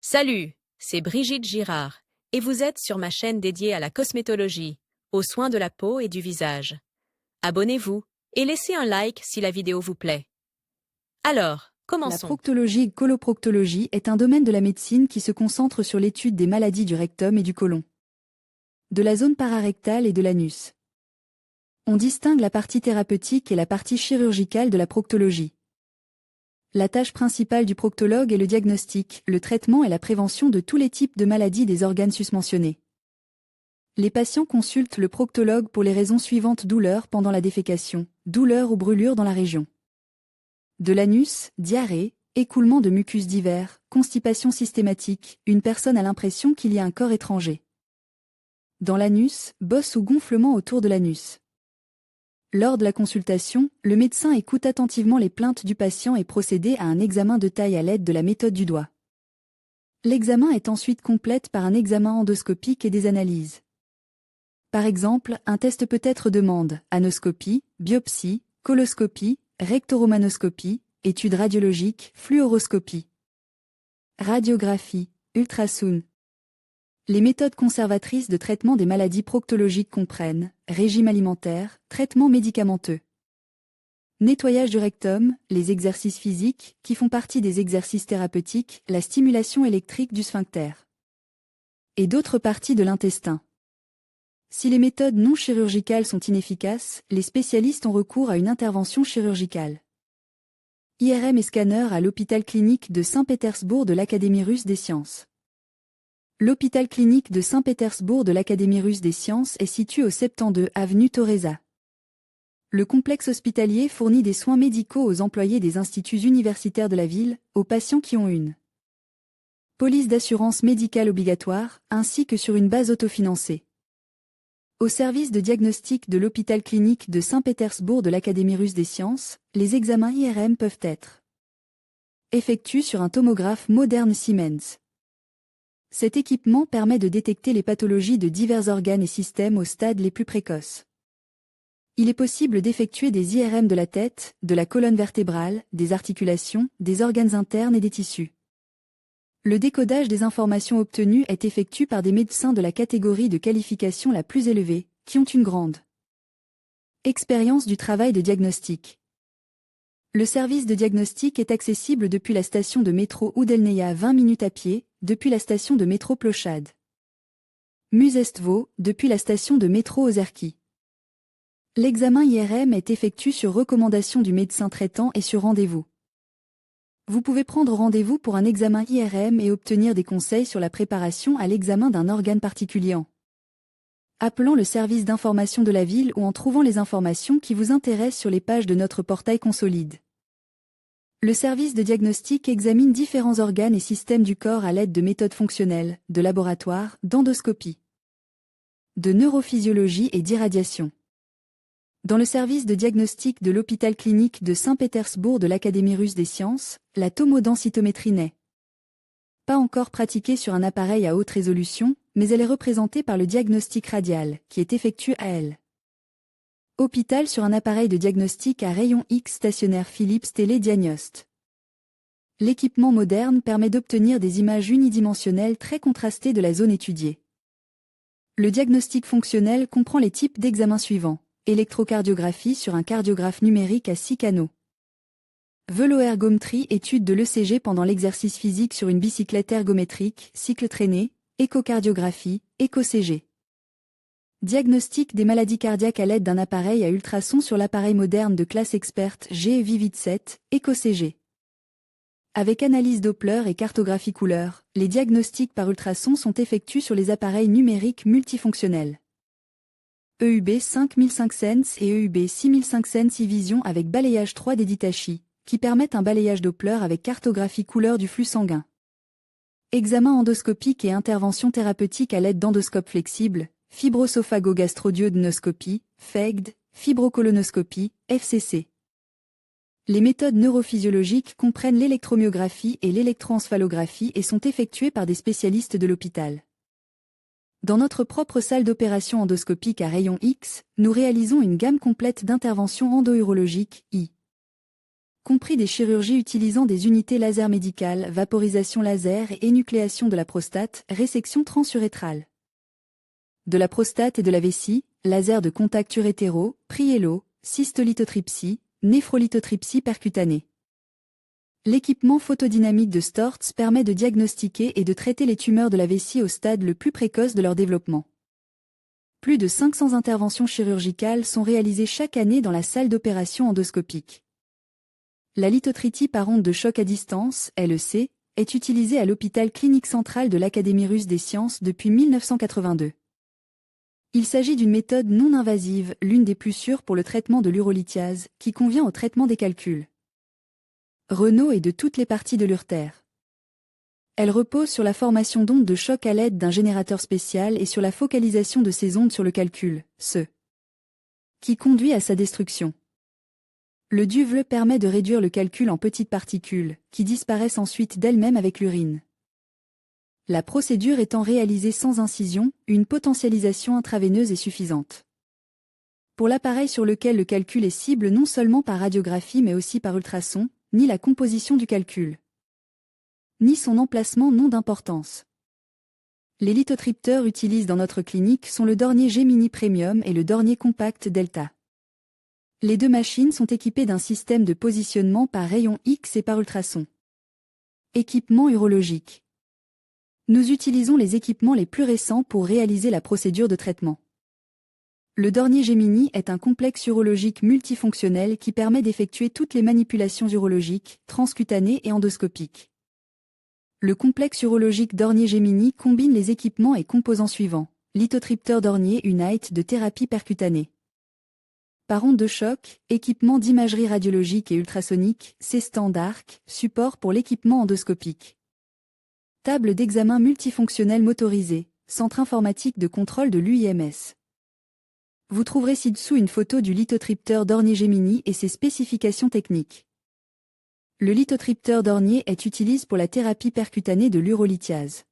Salut, c'est Brigitte Girard, et vous êtes sur ma chaîne dédiée à la cosmétologie, aux soins de la peau et du visage. Abonnez-vous et laissez un like si la vidéo vous plaît. Alors, La commençons. proctologie et coloproctologie est un domaine de la médecine qui se concentre sur l'étude des maladies du rectum et du côlon, de la zone pararectale et de l'anus. On distingue la partie thérapeutique et la partie chirurgicale de la proctologie. La tâche principale du proctologue est le diagnostic, le traitement et la prévention de tous les types de maladies des organes susmentionnés. Les patients consultent le proctologue pour les raisons suivantes: douleurs pendant la défécation, douleurs ou brûlures dans la région de l'anus, diarrhée, écoulement de mucus divers, constipation systématique, une personne a l'impression qu'il y a un corps étranger dans l'anus, bosse ou gonflement autour de l'anus. Lors de la consultation, le médecin écoute attentivement les plaintes du patient et procède à un examen de taille à l'aide de la méthode du doigt. L'examen est ensuite complète par un examen endoscopique et des analyses. Par exemple, un test peut-être demande anoscopie, biopsie, coloscopie, rectoromanoscopie, étude radiologique, fluoroscopie, radiographie, ultrasound. Les méthodes conservatrices de traitement des maladies proctologiques comprennent régime alimentaire, traitement médicamenteux, nettoyage du rectum, les exercices physiques, qui font partie des exercices thérapeutiques, la stimulation électrique du sphincter et d'autres parties de l'intestin. Si les méthodes non chirurgicales sont inefficaces, les spécialistes ont recours à une intervention chirurgicale. IRM et scanner à l'hôpital clinique de Saint-Pétersbourg de l'Académie russe des sciences. L'hôpital clinique de Saint-Pétersbourg de l'Académie russe des sciences est situé au 72 avenue Thoreza. Le complexe hospitalier fournit des soins médicaux aux employés des instituts universitaires de la ville, aux patients qui ont une police d'assurance médicale obligatoire, ainsi que sur une base autofinancée. Au service de diagnostic de l'hôpital clinique de Saint-Pétersbourg de l'Académie russe des sciences, les examens IRM peuvent être effectués sur un tomographe moderne Siemens. Cet équipement permet de détecter les pathologies de divers organes et systèmes au stade les plus précoces. Il est possible d'effectuer des IRM de la tête, de la colonne vertébrale, des articulations, des organes internes et des tissus. Le décodage des informations obtenues est effectué par des médecins de la catégorie de qualification la plus élevée, qui ont une grande expérience du travail de diagnostic. Le service de diagnostic est accessible depuis la station de métro Oudelneya 20 minutes à pied, depuis la station de métro Plochade Muzestvo, depuis la station de métro Ozerki. L'examen IRM est effectué sur recommandation du médecin traitant et sur rendez-vous. Vous pouvez prendre rendez-vous pour un examen IRM et obtenir des conseils sur la préparation à l'examen d'un organe particulier en appelant le service d'information de la ville ou en trouvant les informations qui vous intéressent sur les pages de notre portail Consolide. Le service de diagnostic examine différents organes et systèmes du corps à l'aide de méthodes fonctionnelles, de laboratoire, d'endoscopie, de neurophysiologie et d'irradiation. Dans le service de diagnostic de l'hôpital clinique de Saint-Pétersbourg de l'Académie russe des sciences, la tomodensitométrie n'est pas encore pratiquée sur un appareil à haute résolution, mais elle est représentée par le diagnostic radial, qui est effectué à hôpital sur un appareil de diagnostic à rayon X stationnaire Philips Télédiagnost. L'équipement moderne permet d'obtenir des images unidimensionnelles très contrastées de la zone étudiée. Le diagnostic fonctionnel comprend les types d'examens suivants: électrocardiographie sur un cardiographe numérique à 6 canaux. Vélo-ergométrie, étude de l'ECG pendant l'exercice physique sur une bicyclette ergométrique, cycle traîné, échocardiographie, éco-CG. Diagnostic des maladies cardiaques à l'aide d'un appareil à ultrasons sur l'appareil moderne de classe experte G Vivid 7, éco-CG. Avec analyse Doppler et cartographie couleur, les diagnostics par ultrasons sont effectués sur les appareils numériques multifonctionnels. EUB 5005 Sense et EUB 6005 Sense e-Vision avec balayage 3D d'Hitachi, qui permettent un balayage Doppler avec cartographie couleur du flux sanguin. Examen endoscopique et intervention thérapeutique à l'aide d'endoscopes flexibles, fibrosophago-gastroduodenoscopie, FEGD, fibrocolonoscopie, FCC. Les méthodes neurophysiologiques comprennent l'électromyographie et l'électroencéphalographie et sont effectuées par des spécialistes de l'hôpital. Dans notre propre salle d'opération endoscopique à rayon X, nous réalisons une gamme complète d'interventions endo-urologiques, compris des chirurgies utilisant des unités laser médicales, vaporisation laser et énucléation de la prostate, résection transurétrale de la prostate et de la vessie, laser de contact urétéro, priélo, cystolithotripsie, néphrolithotripsie percutanée. L'équipement photodynamique de Storz permet de diagnostiquer et de traiter les tumeurs de la vessie au stade le plus précoce de leur développement. Plus de 500 interventions chirurgicales sont réalisées chaque année dans la salle d'opération endoscopique. La lithotritie par onde de choc à distance, LEC, est utilisée à l'hôpital clinique central de l'Académie russe des sciences depuis 1982. Il s'agit d'une méthode non invasive, l'une des plus sûres pour le traitement de l'urolithiase, qui convient au traitement des calculs rénaux et de toutes les parties de l'urtère. Elle repose sur la formation d'ondes de choc à l'aide d'un générateur spécial et sur la focalisation de ces ondes sur le calcul, qui conduit à sa destruction. Le DUVL permet de réduire le calcul en petites particules, qui disparaissent ensuite d'elles-mêmes avec l'urine. La procédure étant réalisée sans incision, une potentialisation intraveineuse est suffisante. Pour l'appareil sur lequel le calcul est cible non seulement par radiographie mais aussi par ultrason, ni la composition du calcul, ni son emplacement n'ont d'importance. Les lithotripteurs utilisés dans notre clinique sont le Dornier Gemini Premium et le Dornier Compact Delta. Les deux machines sont équipées d'un système de positionnement par rayon X et par ultrason. Équipement urologique. Nous utilisons les équipements les plus récents pour réaliser la procédure de traitement. Le Dornier Gemini est un complexe urologique multifonctionnel qui permet d'effectuer toutes les manipulations urologiques, transcutanées et endoscopiques. Le complexe urologique Dornier Gemini combine les équipements et composants suivants. Lithotripteur Dornier Unite de thérapie percutanée. Par onde de choc, équipement d'imagerie radiologique et ultrasonique, C-stand ARC, support pour l'équipement endoscopique. Table d'examen multifonctionnelle motorisée, centre informatique de contrôle de l'UIMS. Vous trouverez ci-dessous une photo du lithotripteur Dornier Gemini et ses spécifications techniques. Le lithotripteur Dornier est utilisé pour la thérapie percutanée de l'urolithiase.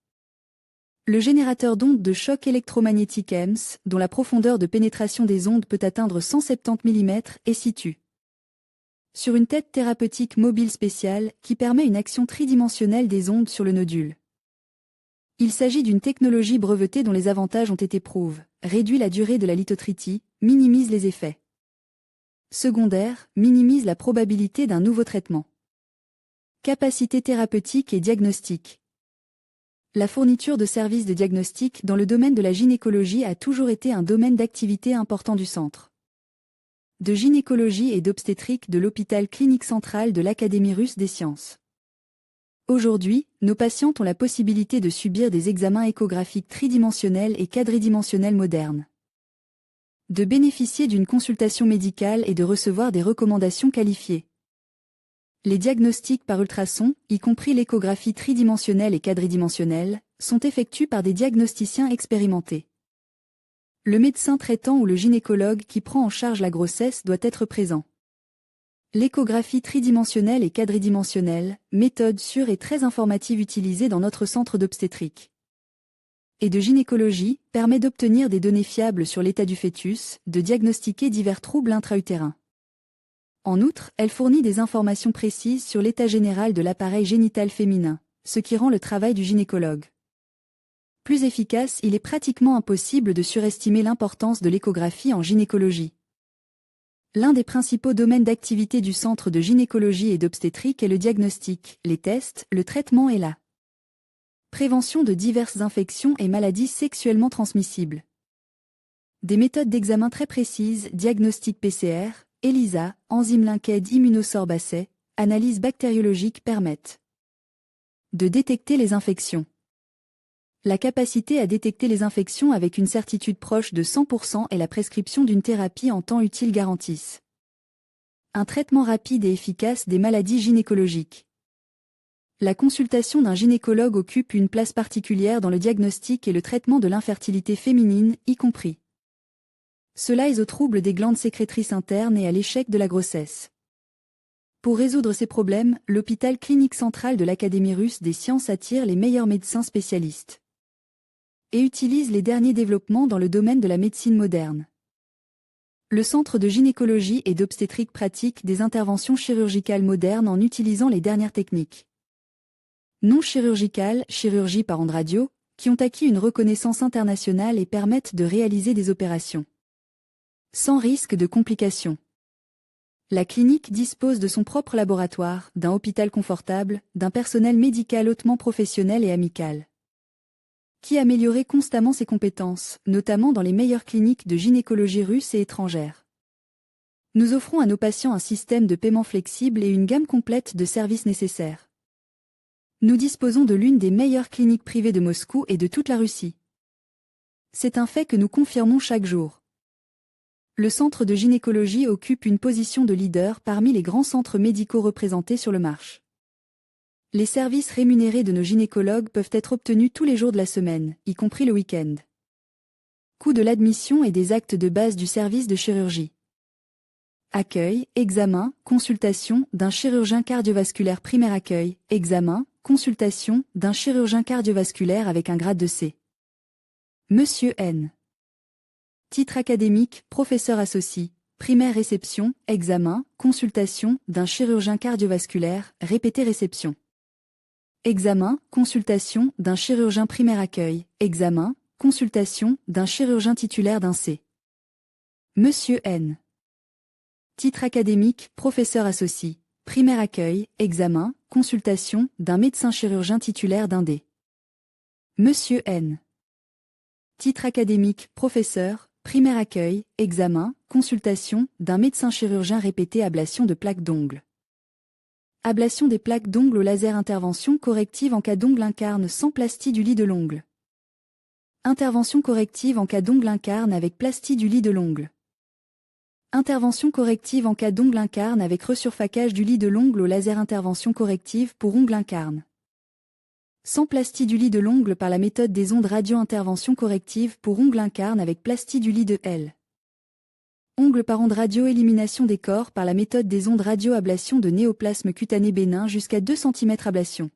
Le générateur d'ondes de choc électromagnétique EMS, dont la profondeur de pénétration des ondes peut atteindre 170 mm, est situé sur une tête thérapeutique mobile spéciale qui permet une action tridimensionnelle des ondes sur le nodule. Il s'agit d'une technologie brevetée dont les avantages ont été prouvés, réduit la durée de la lithotritie, minimise les effets secondaires, minimise la probabilité d'un nouveau traitement. Capacité thérapeutique et diagnostique. La fourniture de services de diagnostic dans le domaine de la gynécologie a toujours été un domaine d'activité important du centre de gynécologie et d'obstétrique de l'hôpital clinique central de l'Académie russe des sciences. Aujourd'hui, nos patientes ont la possibilité de subir des examens échographiques tridimensionnels et quadridimensionnels modernes, de bénéficier d'une consultation médicale et de recevoir des recommandations qualifiées. Les diagnostics par ultrason, y compris l'échographie tridimensionnelle et quadridimensionnelle, sont effectués par des diagnosticiens expérimentés. Le médecin traitant ou le gynécologue qui prend en charge la grossesse doit être présent. L'échographie tridimensionnelle et quadridimensionnelle, méthode sûre et très informative utilisée dans notre centre d'obstétrique et de gynécologie, permet d'obtenir des données fiables sur l'état du fœtus, de diagnostiquer divers troubles intra-utérins. En outre, elle fournit des informations précises sur l'état général de l'appareil génital féminin, ce qui rend le travail du gynécologue plus efficace. Il est pratiquement impossible de surestimer l'importance de l'échographie en gynécologie. L'un des principaux domaines d'activité du centre de gynécologie et d'obstétrique est le diagnostic, les tests, le traitement et la prévention de diverses infections et maladies sexuellement transmissibles. Des méthodes d'examen très précises, diagnostic PCR, ELISA, enzyme linked immunosorbacée, analyse bactériologique permettent de détecter les infections. La capacité à détecter les infections avec une certitude proche de 100% et la prescription d'une thérapie en temps utile garantissent un traitement rapide et efficace des maladies gynécologiques. La consultation d'un gynécologue occupe une place particulière dans le diagnostic et le traitement de l'infertilité féminine, y compris cela est aux troubles des glandes sécrétrices internes et à l'échec de la grossesse. Pour résoudre ces problèmes, l'hôpital clinique central de l'Académie russe des sciences attire les meilleurs médecins spécialistes et utilise les derniers développements dans le domaine de la médecine moderne. Le Centre de gynécologie et d'obstétrique pratique des interventions chirurgicales modernes en utilisant les dernières techniques. Non chirurgicales, chirurgie par ondes radio, qui ont acquis une reconnaissance internationale et permettent de réaliser des opérations sans risque de complications. La clinique dispose de son propre laboratoire, d'un hôpital confortable, d'un personnel médical hautement professionnel et amical, qui améliorait constamment ses compétences, notamment dans les meilleures cliniques de gynécologie russes et étrangères. Nous offrons à nos patients un système de paiement flexible et une gamme complète de services nécessaires. Nous disposons de l'une des meilleures cliniques privées de Moscou et de toute la Russie. C'est un fait que nous confirmons chaque jour. Le centre de gynécologie occupe une position de leader parmi les grands centres médicaux représentés sur le marché. Les services rémunérés de nos gynécologues peuvent être obtenus tous les jours de la semaine, y compris le week-end. Coût de l'admission et des actes de base du service de chirurgie. Accueil, examen, consultation d'un chirurgien cardiovasculaire primaire. Accueil, examen, consultation d'un chirurgien cardiovasculaire avec un grade de C. Monsieur N. Titre académique, professeur associé, primaire réception, examen, consultation d'un chirurgien cardiovasculaire, répété réception. Examen, consultation d'un chirurgien primaire. Accueil, examen, consultation d'un chirurgien titulaire d'un C. Monsieur N. Titre académique, professeur associé, primaire. Accueil, examen, consultation d'un médecin chirurgien titulaire d'un D. Monsieur N. Titre académique, professeur, primaire. Accueil, examen, consultation d'un médecin chirurgien. Répété ablation de plaques d'ongles. Ablation des plaques d'ongles au laser. Intervention corrective en cas d'ongle incarne sans plastie du lit de l'ongle. Intervention corrective en cas d'ongle incarne avec plastie du lit de l'ongle. Intervention corrective en cas d'ongle incarne avec resurfacage du lit de l'ongle au laser. Intervention corrective pour ongle incarne sans plastie du lit de l'ongle par la méthode des ondes radio. Intervention corrective pour ongle incarne avec plastie du lit de L. Ongle par onde radio. Élimination des corps par la méthode des ondes radio. Ablation de néoplasme cutané bénin jusqu'à 2 cm. Ablation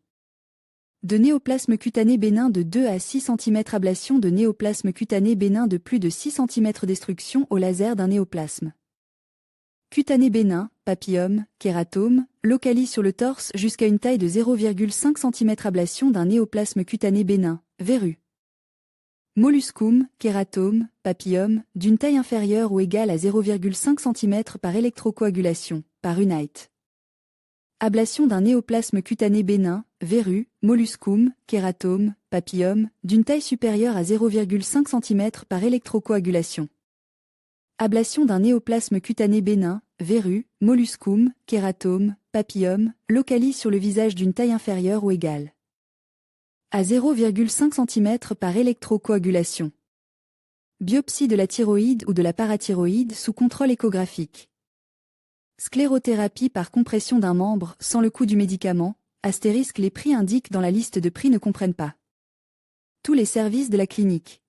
de néoplasme cutané bénin de 2 à 6 cm. Ablation de néoplasme cutané bénin de plus de 6 cm. Destruction au laser d'un néoplasme cutané bénin, papillome, kératome, localisé sur le torse jusqu'à une taille de 0,5 cm. Ablation d'un néoplasme cutané bénin, verrue. Molluscum, kératome, papillome, d'une taille inférieure ou égale à 0,5 cm par électrocoagulation, par Unite. Ablation d'un néoplasme cutané bénin, verrue, molluscum, kératome, papillome, d'une taille supérieure à 0,5 cm par électrocoagulation. Ablation d'un néoplasme cutané bénin, verrue, molluscum, kératome, papillome, localisé sur le visage d'une taille inférieure ou égale à 0,5 cm par électrocoagulation. Biopsie de la thyroïde ou de la parathyroïde sous contrôle échographique. Sclérothérapie par compression d'un membre sans le coût du médicament, astérisque. Les prix indiqués dans la liste de prix ne comprennent pas tous les services de la clinique.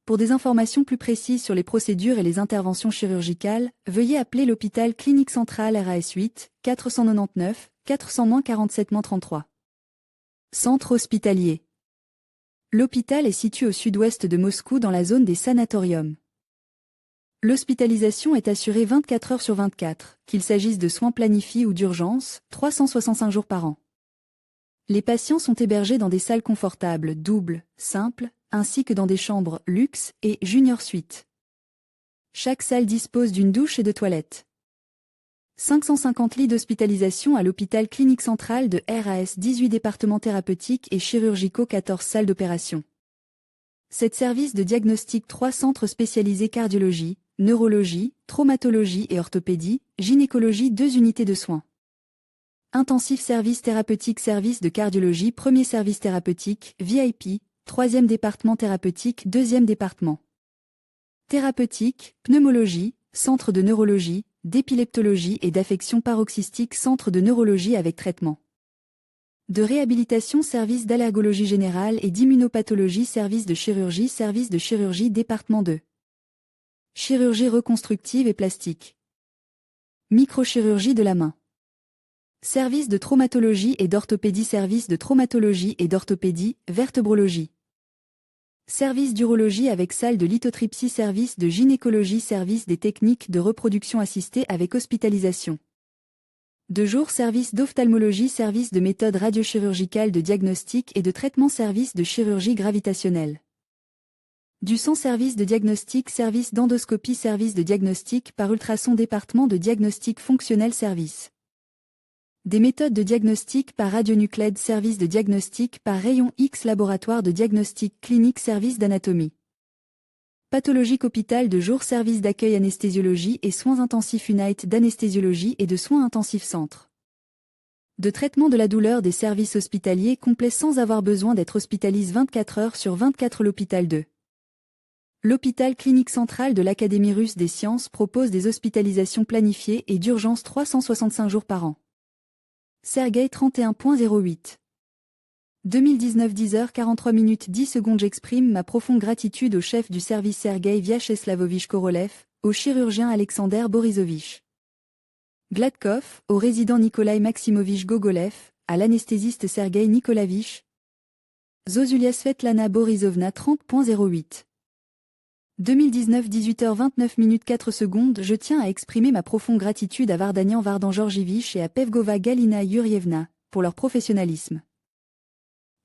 Pour des informations plus précises sur les procédures et les interventions chirurgicales, veuillez appeler l'hôpital Clinique Centrale RAS 8, 499, 400-47-33. Centre hospitalier. L'hôpital est situé au sud-ouest de Moscou dans la zone des sanatoriums. L'hospitalisation est assurée 24 heures sur 24, qu'il s'agisse de soins planifiés ou d'urgence, 365 jours par an. Les patients sont hébergés dans des salles confortables, doubles, simples, ainsi que dans des chambres luxe et junior suite. Chaque salle dispose d'une douche et de toilettes. 550 lits d'hospitalisation à l'hôpital clinique centrale de RAS 18 départements thérapeutiques et chirurgicaux 14 salles d'opération. 7 services de diagnostic 3 centres spécialisés cardiologie, neurologie, traumatologie et orthopédie, gynécologie 2 unités de soins. Intensif service thérapeutique service de cardiologie premier service thérapeutique, VIP, 3e département thérapeutique 2e département. Thérapeutique, pneumologie, centre de neurologie, d'épileptologie et d'affection paroxystique centre de neurologie avec traitement. De réhabilitation service d'allergologie générale et d'immunopathologie service de chirurgie département 2. Chirurgie reconstructive et plastique. Microchirurgie de la main. Service de traumatologie et d'orthopédie service de traumatologie et d'orthopédie, vertébrologie. Service d'urologie avec salle de lithotripsie, service de gynécologie, service des techniques de reproduction assistée avec hospitalisation. De jour, service d'ophtalmologie, service de méthode radiochirurgicale de diagnostic et de traitement, service de chirurgie gravitationnelle. Du sang, service de diagnostic, service d'endoscopie, service de diagnostic par ultrason, département de diagnostic fonctionnel, service. Des méthodes de diagnostic par radionuclide, service de diagnostic par rayon X, laboratoire de diagnostic clinique, service d'anatomie. Pathologique, hôpital de jour, service d'accueil, anesthésiologie et soins intensifs, unité d'anesthésiologie et de soins intensifs, centre de traitement de la douleur, des services hospitaliers complets sans avoir besoin d'être hospitalisé 24 heures sur 24. L'hôpital de l'hôpital clinique central de l'Académie russe des sciences propose des hospitalisations planifiées et d'urgence 365 jours par an. Sergueï 31.08. 2019 10h43 10 secondes. J'exprime ma profonde gratitude au chef du service Sergueï Vyacheslavovic Korolev, au chirurgien Alexander Borisovich Gladkov, au résident Nikolai Maximovich Gogolev, à l'anesthésiste Sergueï Nikolavich Zozulia Svetlana Borisovna 30.08. 2019 18h29 4 secondes. Je tiens à exprimer ma profonde gratitude à Vardanian Vardan Georgievich et à Pevgova Galina Yurievna pour leur professionnalisme.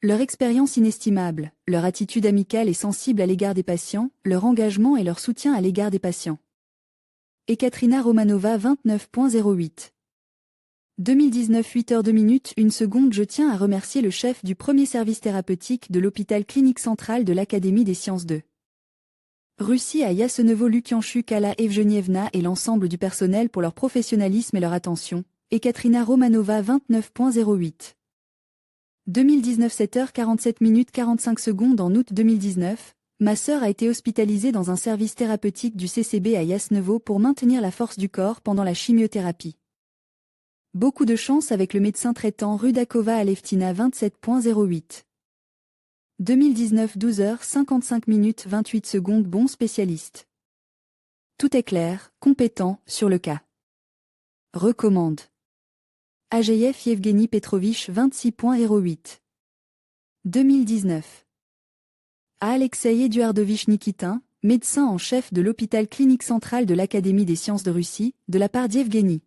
Leur expérience inestimable, leur attitude amicale et sensible à l'égard des patients, leur engagement et leur soutien à l'égard des patients. Ekaterina Romanova 29.08. 2019 8h02 1 seconde. Je tiens à remercier le chef du premier service thérapeutique de l'hôpital clinique central de l'Académie des sciences de Russie à Yasenevo Lukianshu Kala Evgenievna et l'ensemble du personnel pour leur professionnalisme et leur attention. Ekaterina Romanova 29.08. 2019 7h47 45 secondes. En août 2019, ma sœur a été hospitalisée dans un service thérapeutique du CCB à Yasnevo pour maintenir la force du corps pendant la chimiothérapie. Beaucoup de chance avec le médecin traitant Rudakova Alevtina 27.08. 2019 12h55 28 secondes. Bon spécialiste. Tout est clair, compétent, sur le cas. Recommande. Ageyev Yevgeny Petrovich 26.08. 2019. À Alexei Eduardovich Nikitin, médecin en chef de l'hôpital clinique central de l'Académie des sciences de Russie, de la part d'Yevgeny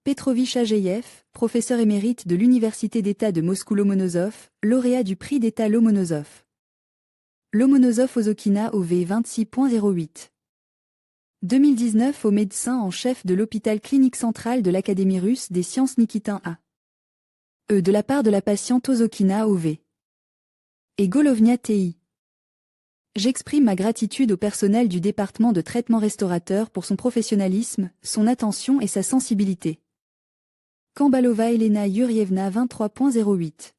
Petrovich Ageyev, professeur émérite de l'Université d'État de Moscou Lomonosov, lauréat du prix d'État Lomonosov. Lomonosov Ozokina OV 26.08. 2019 au médecin en chef de l'hôpital clinique central de l'Académie russe des sciences Nikitin A. De la part de la patiente Ozokina OV. Et Golovnia TI. J'exprime ma gratitude au personnel du département de traitement restaurateur pour son professionnalisme, son attention et sa sensibilité. Kambalova Elena Yurievna 23.08.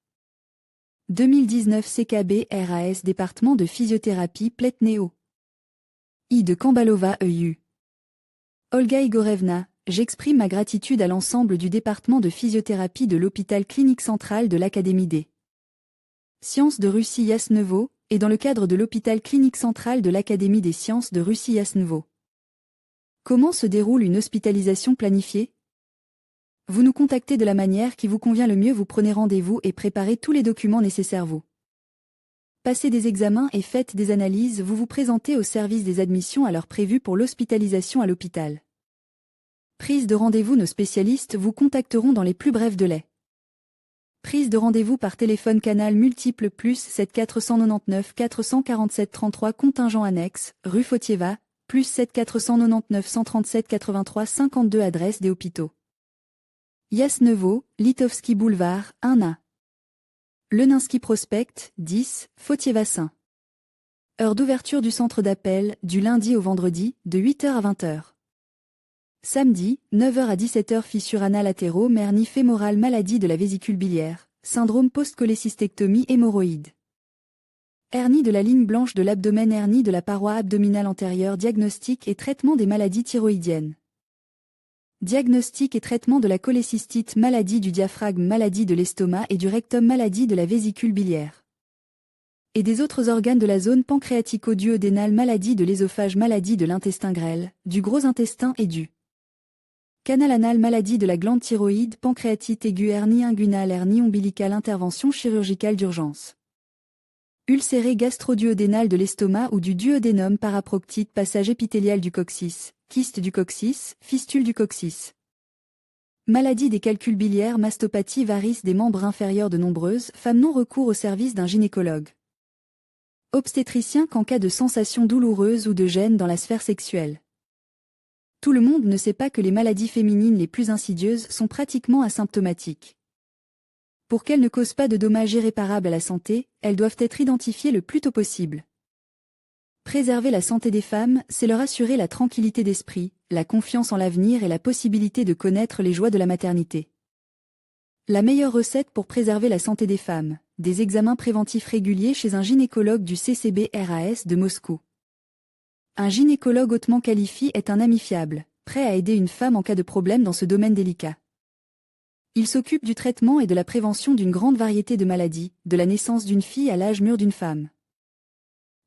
2019 CKB RAS département de physiothérapie Pletnéo. I de Kambalova EU. Olga Igorevna, j'exprime ma gratitude à l'ensemble du département de physiothérapie de l'hôpital clinique central de l'Académie des sciences de Russie Yasnevo, et dans le cadre de l'hôpital clinique central de l'Académie des sciences de Russie Yasnevo. Comment se déroule une hospitalisation planifiée ? Vous nous contactez de la manière qui vous convient le mieux, vous prenez rendez-vous et préparez tous les documents nécessaires, vous passez des examens et faites des analyses, vous vous présentez au service des admissions à l'heure prévue pour l'hospitalisation à l'hôpital. Prise de rendez-vous, nos spécialistes vous contacteront dans les plus brefs délais. Prise de rendez-vous par téléphone canal multiple plus 7 499 447 33 contingent annexe, rue Fautieva, plus 7 499 137 83 52 adresse des hôpitaux. Yasnevo, Litovski Boulevard, 1A. Leninsky Prospect, 10, Fautieva-Saint. Heure d'ouverture du centre d'appel, du lundi au vendredi, de 8h à 20h. Samedi, 9h à 17h. Fissures anales latéraux, hernie fémorale, maladie de la vésicule biliaire, syndrome post-cholécystectomie, hémorroïde. Hernie de la ligne blanche de l'abdomen, hernie de la paroi abdominale antérieure, diagnostic et traitement des maladies thyroïdiennes. Diagnostic et traitement de la cholécystite, maladie du diaphragme, maladie de l'estomac et du rectum, maladie de la vésicule biliaire. Et des autres organes de la zone pancréatico-duodénale, maladie de l'ésophage, maladie de l'intestin grêle, du gros intestin et du canal anal, maladie de la glande thyroïde, pancréatite aiguë, hernie inguinale, hernie ombilicale, intervention chirurgicale d'urgence. ulcéré gastro-duodénal de l'estomac ou du duodénum, paraproctite, passage épithélial du coccyx, kyste du coccyx, fistule du coccyx. Maladie des calculs biliaires, mastopathie, varices des membres inférieurs. De nombreuses femmes n'ont recours au service d'un gynécologue obstétricien qu'en cas de sensations douloureuses ou de gêne dans la sphère sexuelle. Tout le monde ne sait pas que les maladies féminines les plus insidieuses sont pratiquement asymptomatiques. Pour qu'elles ne causent pas de dommages irréparables à la santé, elles doivent être identifiées le plus tôt possible. Préserver la santé des femmes, c'est leur assurer la tranquillité d'esprit, la confiance en l'avenir et la possibilité de connaître les joies de la maternité. La meilleure recette pour préserver la santé des femmes, des examens préventifs réguliers chez un gynécologue du CCB-RAS de Moscou. Un gynécologue hautement qualifié est un ami fiable, prêt à aider une femme en cas de problème dans ce domaine délicat. Il s'occupe du traitement et de la prévention d'une grande variété de maladies, de la naissance d'une fille à l'âge mûr d'une femme.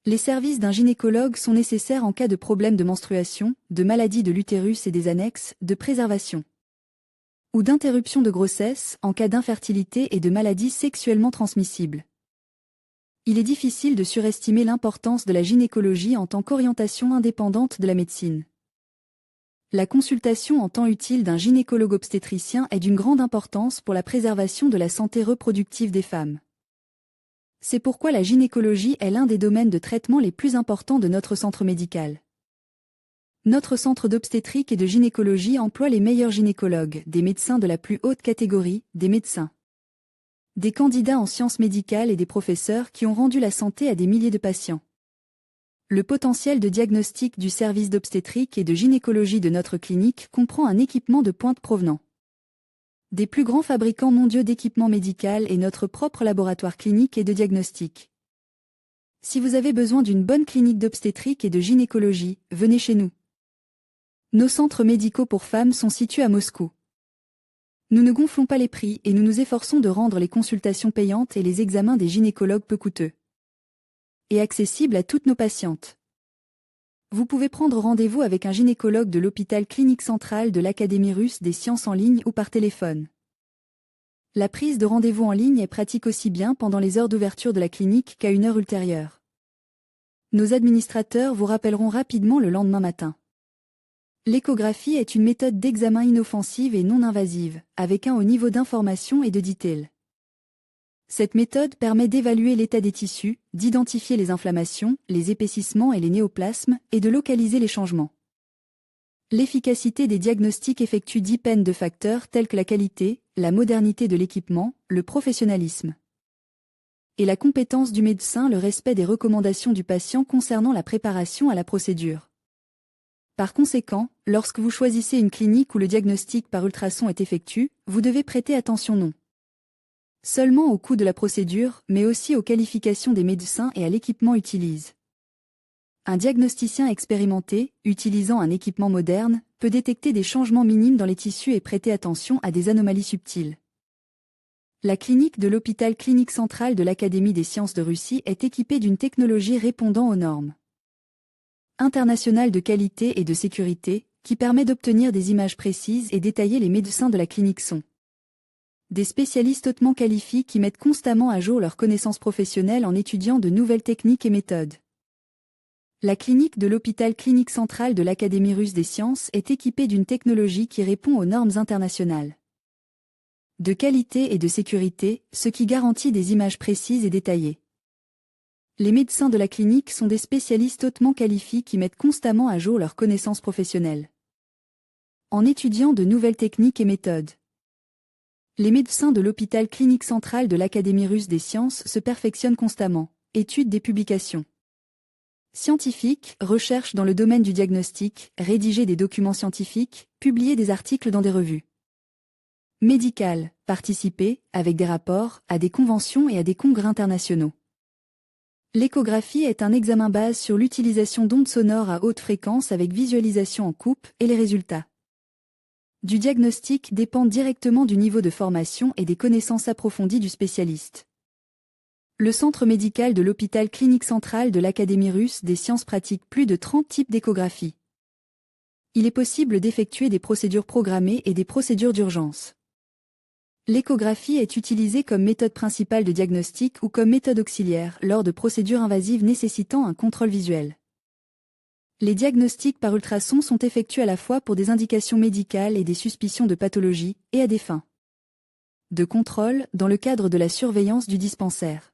Les services d'un gynécologue sont nécessaires en cas de problème de menstruation, de maladie de l'utérus et des annexes, de préservation ou d'interruption de grossesse, en cas d'infertilité et de maladies sexuellement transmissibles. Il est difficile de surestimer l'importance de la gynécologie en tant qu'orientation indépendante de la médecine. La consultation en temps utile d'un gynécologue obstétricien est d'une grande importance pour la préservation de la santé reproductive des femmes. C'est pourquoi la gynécologie est l'un des domaines de traitement les plus importants de notre centre médical. Notre centre d'obstétrique et de gynécologie emploie les meilleurs gynécologues, des médecins de la plus haute catégorie, des médecins, des candidats en sciences médicales et des professeurs qui ont rendu la santé à des milliers de patients. Le potentiel de diagnostic du service d'obstétrique et de gynécologie de notre clinique comprend un équipement de pointe provenant des plus grands fabricants mondiaux d'équipements médicaux et notre propre laboratoire clinique et de diagnostic. Si vous avez besoin d'une bonne clinique d'obstétrique et de gynécologie, venez chez nous. Nos centres médicaux pour femmes sont situés à Moscou. Nous ne gonflons pas les prix et nous nous efforçons de rendre les consultations payantes et les examens des gynécologues peu coûteux et accessibles à toutes nos patientes. Vous pouvez prendre rendez-vous avec un gynécologue de l'hôpital clinique central de l'Académie russe des sciences en ligne ou par téléphone. La prise de rendez-vous en ligne est pratique aussi bien pendant les heures d'ouverture de la clinique qu'à une heure ultérieure. Nos administrateurs vous rappelleront rapidement le lendemain matin. L'échographie est une méthode d'examen inoffensive et non invasive, avec un haut niveau d'information et de detail. Cette méthode permet d'évaluer l'état des tissus, d'identifier les inflammations, les épaississements et les néoplasmes, et de localiser les changements. L'efficacité des diagnostics effectue dépend de facteurs tels que la qualité, la modernité de l'équipement, le professionnalisme et la compétence du médecin, le respect des recommandations du patient concernant la préparation à la procédure. Par conséquent, lorsque vous choisissez une clinique où le diagnostic par ultrason est effectué, vous devez prêter attention non seulement au coût de la procédure, mais aussi aux qualifications des médecins et à l'équipement utilisé. Un diagnosticien expérimenté, utilisant un équipement moderne, peut détecter des changements minimes dans les tissus et prêter attention à des anomalies subtiles. La clinique de l'hôpital clinique central de l'Académie des sciences de Russie est équipée d'une technologie répondant aux normes internationales de qualité et de sécurité, qui permet d'obtenir des images précises et détaillées. Les médecins de la clinique sont des spécialistes hautement qualifiés qui mettent constamment à jour leurs connaissances professionnelles en étudiant de nouvelles techniques et méthodes. La clinique de l'hôpital clinique central de l'Académie russe des sciences est équipée d'une technologie qui répond aux normes internationales de qualité et de sécurité, ce qui garantit des images précises et détaillées. Les médecins de la clinique sont des spécialistes hautement qualifiés qui mettent constamment à jour leurs connaissances professionnelles en étudiant de nouvelles techniques et méthodes. Les médecins de l'hôpital clinique central de l'Académie russe des sciences se perfectionnent constamment, études des publications scientifiques, recherches dans le domaine du diagnostic, rédiger des documents scientifiques, publier des articles dans des revues médicales, participer, avec des rapports, à des conventions et à des congrès internationaux. L'échographie est un examen base sur l'utilisation d'ondes sonores à haute fréquence avec visualisation en coupe et les résultats du diagnostic dépendent directement du niveau de formation et des connaissances approfondies du spécialiste. Le centre médical de l'hôpital clinique central de l'Académie russe des sciences pratique plus de 30 types d'échographie. Il est possible d'effectuer des procédures programmées et des procédures d'urgence. L'échographie est utilisée comme méthode principale de diagnostic ou comme méthode auxiliaire lors de procédures invasives nécessitant un contrôle visuel. Les diagnostics par ultrasons sont effectués à la fois pour des indications médicales et des suspicions de pathologie, et à des fins de contrôle dans le cadre de la surveillance du dispensaire.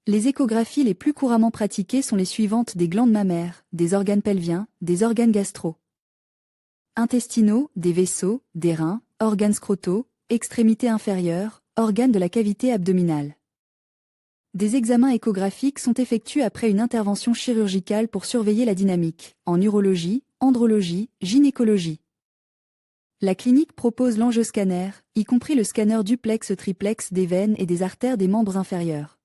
Les échographies les plus couramment pratiquées sont les suivantes: des glandes mammaires, des organes pelviens, des organes gastro-intestinaux, des vaisseaux, des reins, organes scrotaux, extrémités inférieures, organes de la cavité abdominale. Des examens échographiques sont effectués après une intervention chirurgicale pour surveiller la dynamique, en urologie, andrologie, gynécologie. La clinique propose l'angioscanner, y compris le scanner duplex-triplex des veines et des artères des membres inférieurs.